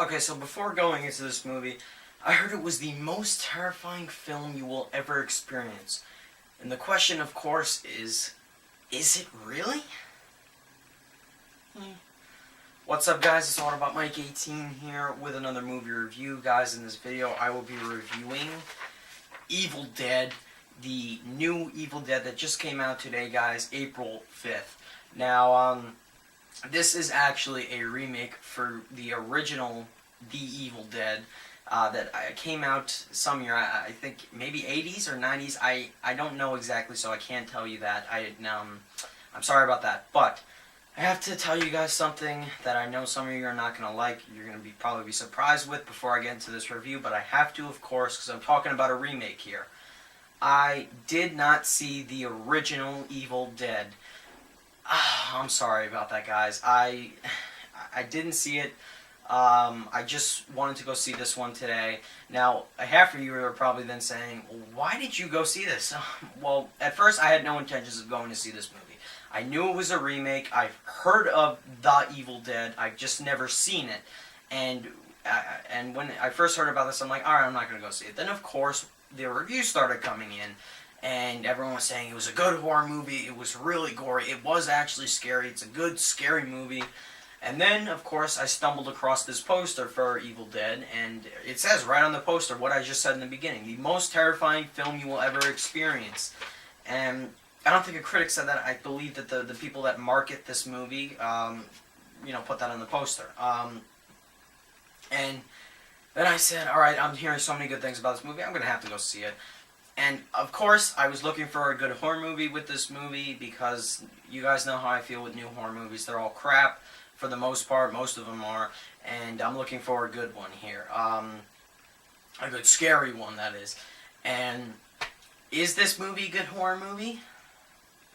Okay, so before going into this movie, I heard it was the most terrifying film you will ever experience. And the question, of course, is it really? What's up, guys? It's All About Mike 18 here with another movie review. Guys, in this video, I will be reviewing Evil Dead, the new Evil Dead that just came out today, guys, April 5th. Now, this is actually a remake for the original The Evil Dead that came out some year, I think maybe 80s or 90s. I don't know exactly, so I can't tell you that. I'm sorry about that, but I have to tell you guys something that I know some of you are not going to like. You're going to probably be surprised with before I get into this review, but I have to, of course, because I'm talking about a remake here. I did not see the original Evil Dead. I'm sorry about that, guys. I didn't see it. I just wanted to go see this one today. Now, half of you are probably then saying, well, why did you go see this? Well, at first I had no intentions of going to see this movie. I knew it was a remake. I've heard of The Evil Dead. I've just never seen it. And when I first heard about this, I'm like, alright, I'm not going to go see it. Then, of course, the reviews started coming in. And everyone was saying it was a good horror movie. It was really gory. It was actually scary. It's a good, scary movie. And then, of course, I stumbled across this poster for Evil Dead, and it says right on the poster what I just said in the beginning: the most terrifying film you will ever experience. And I don't think a critic said that. I believe that the people that market this movie, put that on the poster. And then I said, all right, I'm hearing so many good things about this movie. I'm going to have to go see it. And, of course, I was looking for a good horror movie with this movie because you guys know how I feel with new horror movies. They're all crap. For the most part, most of them are, and I'm looking for a good one here. A good scary one, that is. And is this movie a good horror movie?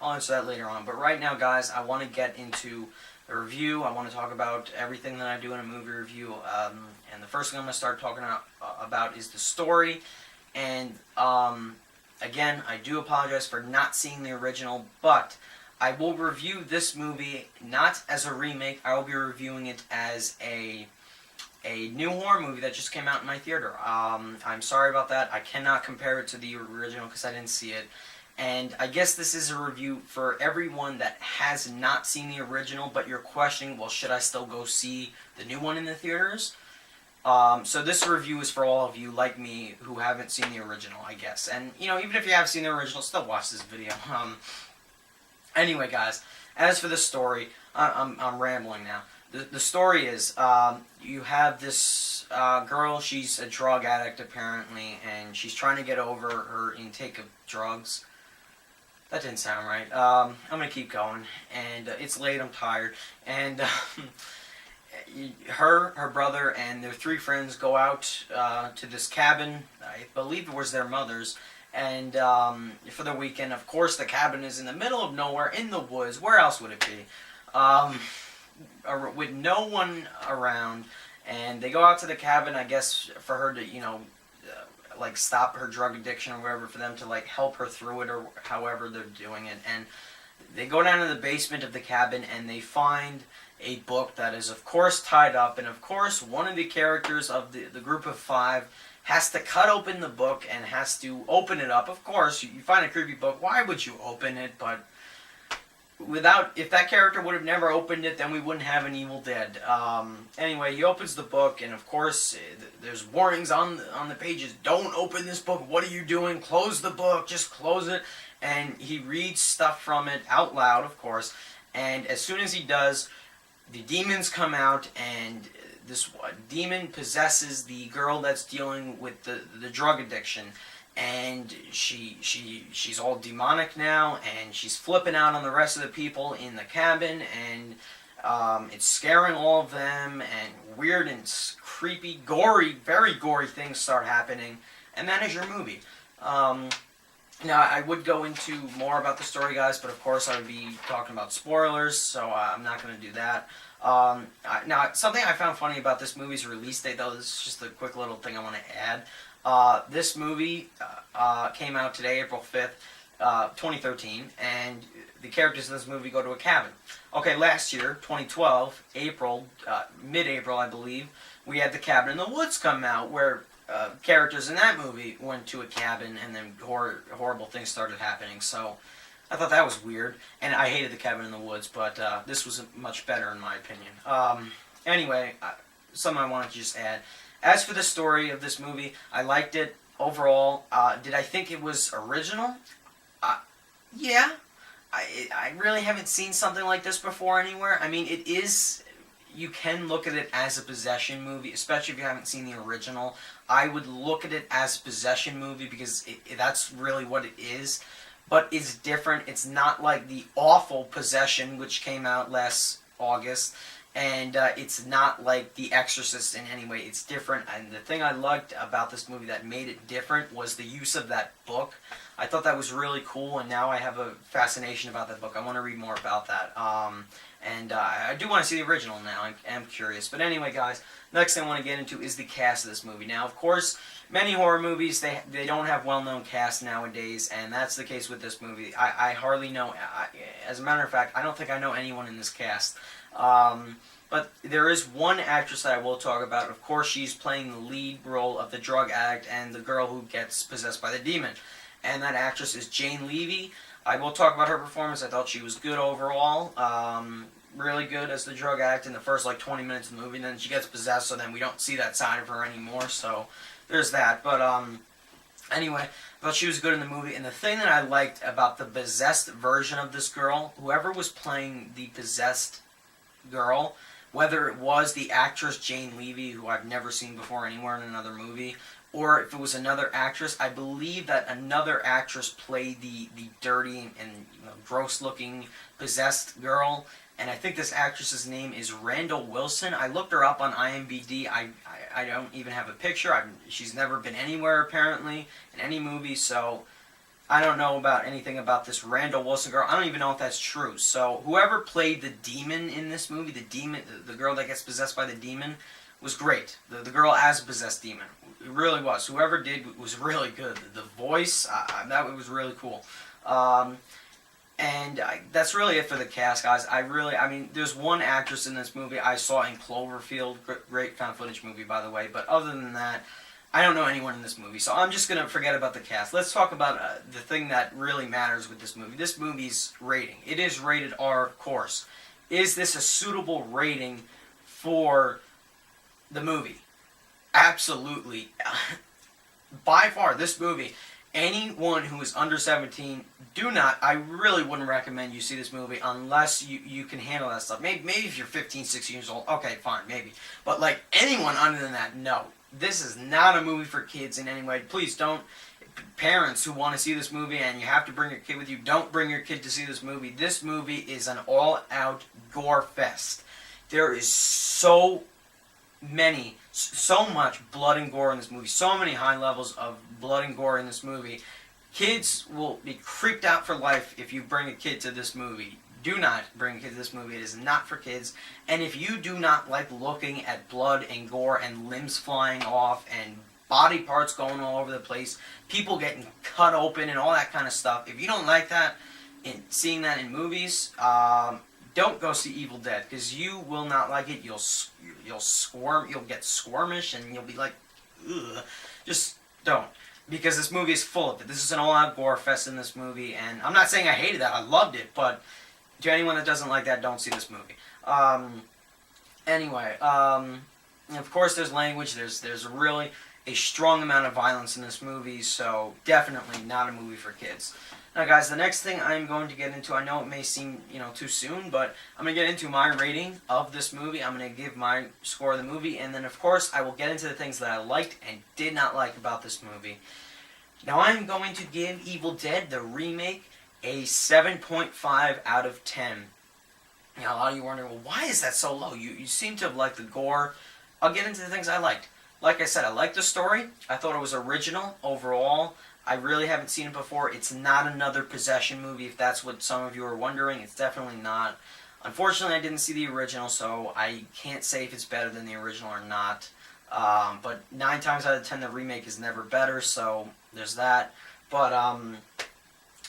I'll answer that later on. But right now, guys, I want to get into the review. I want to talk about everything that I do in a movie review. And the first thing I'm going to start talking about is the story. And, again, I do apologize for not seeing the original, but I will review this movie not as a remake. I will be reviewing it as a new horror movie that just came out in my theater. I'm sorry about that. I cannot compare it to the original because I didn't see it. And I guess this is a review for everyone that has not seen the original, but you're questioning, well, should I still go see the new one in the theaters? So this review is for all of you like me who haven't seen the original, I guess. And, even if you have seen the original, still watch this video. Anyway, guys, as for the story, I'm rambling now. The story is, you have this girl. She's a drug addict, apparently, and she's trying to get over her intake of drugs. That didn't sound right. I'm going to keep going, and it's late, I'm tired, and her brother and their 3 friends go out to this cabin. I believe it was their mother's. And for the weekend, of course, the cabin is in the middle of nowhere, in the woods. Where else would it be? With no one around. And they go out to the cabin, I guess, for her to, stop her drug addiction or whatever, for them to, help her through it or however they're doing it. And they go down to the basement of the cabin, and they find a book that is, of course, tied up. And, of course, one of the characters of the group of 5 has to cut open the book and has to open it up. Of course, you find a creepy book, why would you open it? But if that character would have never opened it, then we wouldn't have an Evil Dead. Anyway, he opens the book, and of course, there's warnings on the pages. Don't open this book. What are you doing? Close the book. Just close it. And he reads stuff from it out loud, of course. And as soon as he does, the demons come out, and this demon possesses the girl that's dealing with the drug addiction, and she's all demonic now, and she's flipping out on the rest of the people in the cabin, and it's scaring all of them, and weird and creepy, gory, very gory things start happening, and that is your movie. Now, I would go into more about the story, guys, but of course I would be talking about spoilers, so I'm not going to do that. Now, something I found funny about this movie's release date, though, this is just a quick little thing I want to add. This movie came out today, April 5th, 2013, and the characters in this movie go to a cabin. Okay, last year, 2012, April, mid-April, I believe, we had The Cabin in the Woods come out, where characters in that movie went to a cabin, and then horrible things started happening. So I thought that was weird, and I hated The Cabin in the Woods, but this was much better in my opinion. Anyway, something I wanted to just add. As for the story of this movie, I liked it overall. Did I think it was original? Yeah. I really haven't seen something like this before anywhere. I mean, it is... You can look at it as a possession movie, especially if you haven't seen the original. I would look at it as a possession movie because that's really what it is. But it's different. It's not like the awful Possession, which came out last August. And it's not like The Exorcist in any way. It's different. And the thing I liked about this movie that made it different was the use of that book. I thought that was really cool, and now I have a fascination about that book. I want to read more about that. And I do want to see the original now. I am curious. But anyway, guys, next thing I want to get into is the cast of this movie. Now, of course, many horror movies, they don't have well-known casts nowadays, and that's the case with this movie. I hardly know... as a matter of fact, I don't think I know anyone in this cast. But there is one actress that I will talk about. Of course, she's playing the lead role of the drug addict and the girl who gets possessed by the demon. And that actress is Jane Levy. I will talk about her performance. I thought she was good overall. Really good as the drug addict in the first, 20 minutes of the movie. And then she gets possessed, so then we don't see that side of her anymore. So there's that. But anyway, I thought she was good in the movie. And the thing that I liked about the possessed version of this girl, whoever was playing the possessed girl, whether it was the actress Jane Levy, who I've never seen before anywhere in another movie, or if it was another actress, I believe that another actress played the dirty and gross-looking possessed girl. And I think this actress's name is Randall Wilson. I looked her up on IMDb. I don't even have a picture. She's never been anywhere, apparently, in any movie, so I don't know about anything about this Randall Wilson girl. I don't even know if that's true. So whoever played the demon in this movie, the girl that gets possessed by the demon, was great. The girl as a possessed demon. It really was. Whoever did was really good. The voice, that was really cool. And that's really it for the cast, guys. I mean, there's one actress in this movie I saw in Cloverfield. Great found footage movie, by the way. But other than that, I don't know anyone in this movie. So I'm just going to forget about the cast. Let's talk about the thing that really matters with this movie. This movie's rating. It is rated R, of course. Is this a suitable rating for the movie? Absolutely. By far, this movie, anyone who is under 17, I really wouldn't recommend you see this movie unless you can handle that stuff. Maybe if you're 15, 16 years old, okay, fine, maybe. But anyone other than that, no. This is not a movie for kids in any way. Please don't. Parents who want to see this movie and you have to bring your kid with you, don't bring your kid to see this movie. This movie is an all-out gore fest. There is so much blood and gore in this movie. So many high levels of blood and gore in this movie. Kids will be creeped out for life if you bring a kid to this movie. Do not bring a kid to this movie. It is not for kids. And if you do not like looking at blood and gore and limbs flying off and body parts going all over the place, people getting cut open and all that kind of stuff, if you don't like that, and seeing that in movies, don't go see Evil Dead, because you will not like it. You'll squirm, you'll get squirmish, and you'll be like, ugh. Just don't. Because this movie is full of it. This is an all-out gore fest in this movie, and I'm not saying I hated that. I loved it, but to anyone that doesn't like that, don't see this movie. Anyway, of course there's language. There's really a strong amount of violence in this movie, so definitely not a movie for kids. Now, guys, the next thing I'm going to get into, I know it may seem, too soon, but I'm going to get into my rating of this movie. I'm going to give my score of the movie, and then, of course, I will get into the things that I liked and did not like about this movie. Now, I'm going to give Evil Dead, the remake, a 7.5 out of 10. Now, a lot of you are wondering, well, why is that so low? You seem to have liked the gore. I'll get into the things I liked. Like I said, I liked the story. I thought it was original overall. I really haven't seen it before. It's not another possession movie, if that's what some of you are wondering. It's definitely not. Unfortunately, I didn't see the original, so I can't say if it's better than the original or not. But 9 times out of 10, the remake is never better, so there's that. But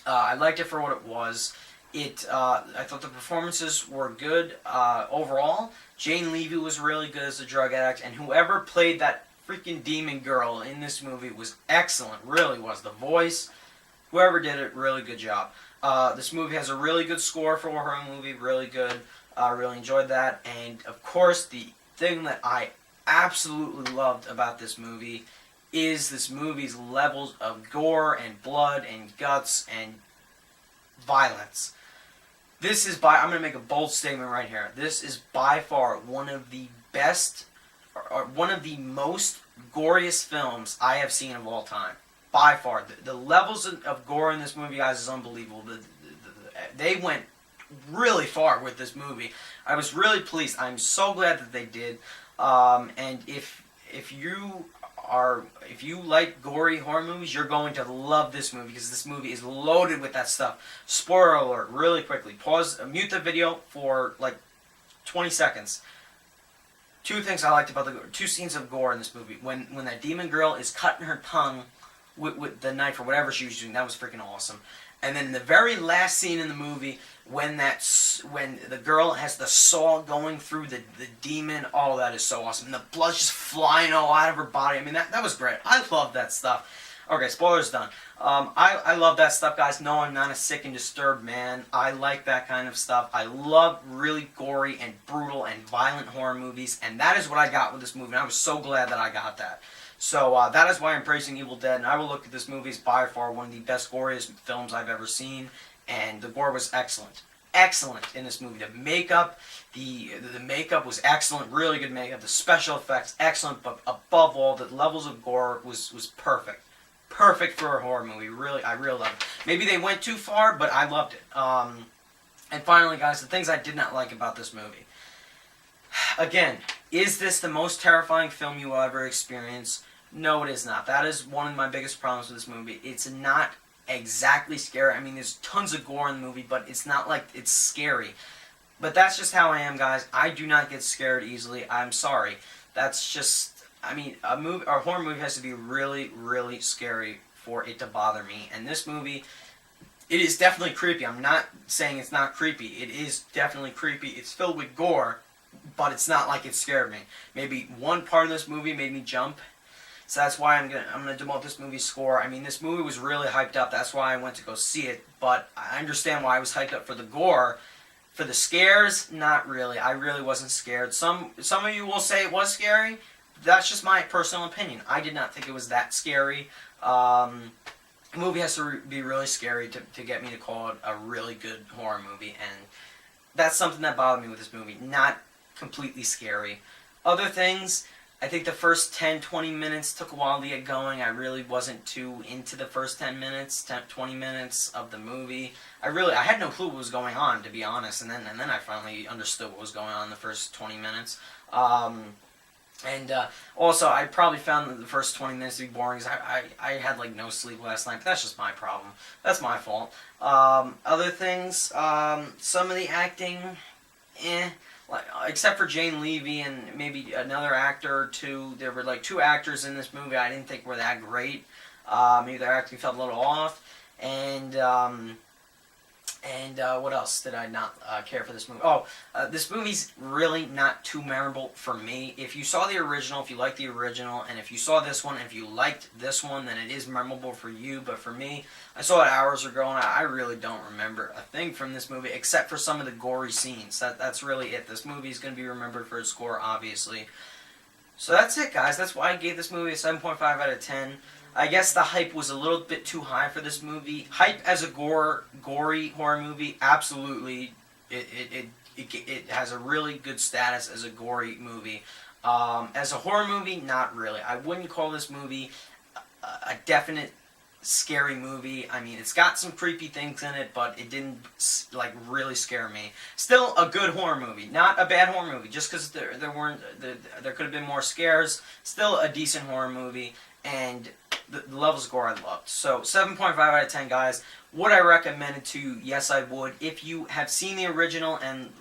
I liked it for what it was. I thought the performances were good overall. Jane Levy was really good as a drug addict, and whoever played that freaking demon girl in this movie was excellent. Really was. The voice, whoever did it, really good job. This movie has a really good score for a horror movie. Really good. Really enjoyed that. And of course, the thing that I absolutely loved about this movie is this movie's levels of gore and blood and guts and violence. This is I'm going to make a bold statement right here. This is by far one of the best, or one of the most goriest films I have seen of all time. By far. The levels of gore in this movie, guys, is unbelievable. They went really far with this movie. I was really pleased. I'm so glad that they did. And if you like gory horror movies, you're going to love this movie, because this movie is loaded with that stuff. Spoiler alert, really quickly. Mute the video for like 20 seconds. Two things I liked about two scenes of gore in this movie. When that demon girl is cutting her tongue with the knife or whatever she was doing, that was freaking awesome. And then the very last scene in the movie, when the girl has the saw going through the demon, oh, that is so awesome. And the blood's just flying all out of her body. I mean, that was great. I love that stuff. Okay, spoilers done. I love that stuff, guys. No, I'm not a sick and disturbed man. I like that kind of stuff. I love really gory and brutal and violent horror movies, and that is what I got with this movie, and I was so glad that I got that. So that is why I'm praising Evil Dead, and I will look at this movie as by far one of the best, goriest films I've ever seen, and the gore was excellent. Excellent in this movie. The makeup, the makeup was excellent, really good makeup. The special effects, excellent, but above all, the levels of gore was perfect. Perfect for a horror movie. Really, I really loved it. Maybe they went too far, but I loved it. And finally, guys, the things I did not like about this movie. Again, is this the most terrifying film you will ever experience? No, it is not. That is one of my biggest problems with this movie. It's not exactly scary. I mean, there's tons of gore in the movie, but it's not like it's scary. But that's just how I am, guys. I do not get scared easily. I'm sorry. That's just, I mean, a horror movie has to be really, really scary for it to bother me. And this movie, it is definitely creepy. I'm not saying it's not creepy. It is definitely creepy. It's filled with gore, but it's not like it scared me. Maybe one part of this movie made me jump. So that's why I'm gonna demote this movie's score. I mean, this movie was really hyped up. That's why I went to go see it. But I understand why I was hyped up for the gore. For the scares, not really. I really wasn't scared. Some of you will say it was scary. That's just my personal opinion. I did not think it was that scary. A movie has to be really scary to get me to call it a really good horror movie. And that's something that bothered me with this movie. Not completely scary. Other things, I think the first 10-20 minutes took a while to get going. I really wasn't too into the first 10 minutes, 20 minutes of the movie. I had no clue what was going on, to be honest, and then I finally understood what was going on in the first 20 minutes. Also, I probably found the first 20 minutes to be boring, because I had like no sleep last night, but that's just my problem. That's my fault. Other things, some of the acting, except for Jane Levy and maybe another actor or two. There were like two actors in this movie I didn't think were that great. Maybe their acting felt a little off. And what else did I not care for this movie? This movie's really not too memorable for me. If you saw the original, if you liked the original, and if you saw this one, and if you liked this one, then it is memorable for you. But for me, I saw it hours ago, and I really don't remember a thing from this movie, except for some of the gory scenes. That's really it. This movie is going to be remembered for its score, obviously. So that's it, guys. That's why I gave this movie a 7.5 out of 10. I guess the hype was a little bit too high for this movie. Hype as a gory horror movie, absolutely. It has a really good status as a gory movie. As a horror movie, not really. I wouldn't call this movie a definite scary movie. I mean, it's got some creepy things in it, but it didn't like really scare me. Still a good horror movie, not a bad horror movie. Just because there could have been more scares. Still a decent horror movie, and the levels of gore I loved. So 7.5 out of 10, guys. Would I recommend it to you? Yes, I would. If you have seen the original and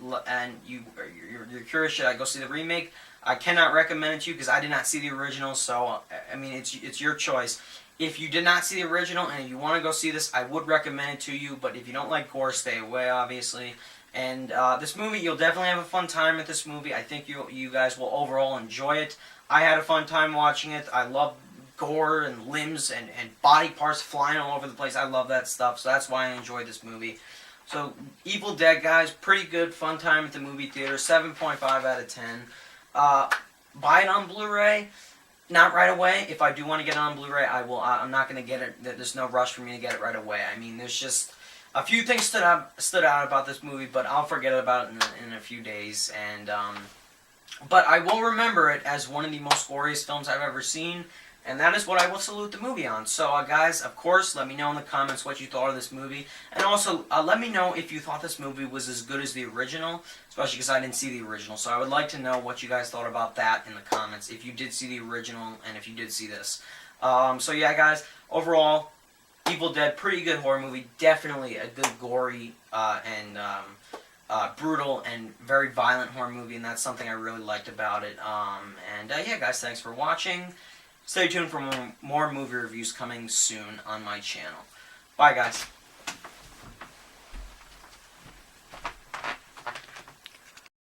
you're curious, should I go see the remake? I cannot recommend it to you because I did not see the original, so, I mean, it's your choice. If you did not see the original and you want to go see this, I would recommend it to you, but if you don't like gore, stay away, obviously. And this movie, you'll definitely have a fun time with this movie. I think you guys will overall enjoy it. I had a fun time watching it. I love gore and limbs and body parts flying all over the place. I love that stuff, so that's why I enjoyed this movie. So, Evil Dead, guys, pretty good, fun time at the movie theater. 7.5 out of 10. Buy it on Blu-ray. Not right away. If I do want to get it on Blu-ray, I will. I'm not going to get it. There's no rush for me to get it right away. I mean, there's just a few things stood out about this movie, but I'll forget about it in a few days. And but I will remember it as one of the most goriest films I've ever seen, and that is what I will salute the movie on. So, guys, of course, let me know in the comments what you thought of this movie. And also, let me know if you thought this movie was as good as the original, especially because I didn't see the original. So I would like to know what you guys thought about that in the comments, if you did see the original and if you did see this. So, yeah, guys, overall, Evil Dead, pretty good horror movie. Definitely a good gory and brutal and very violent horror movie, and that's something I really liked about it. Yeah, guys, thanks for watching. Stay tuned for more movie reviews coming soon on my channel. Bye, guys.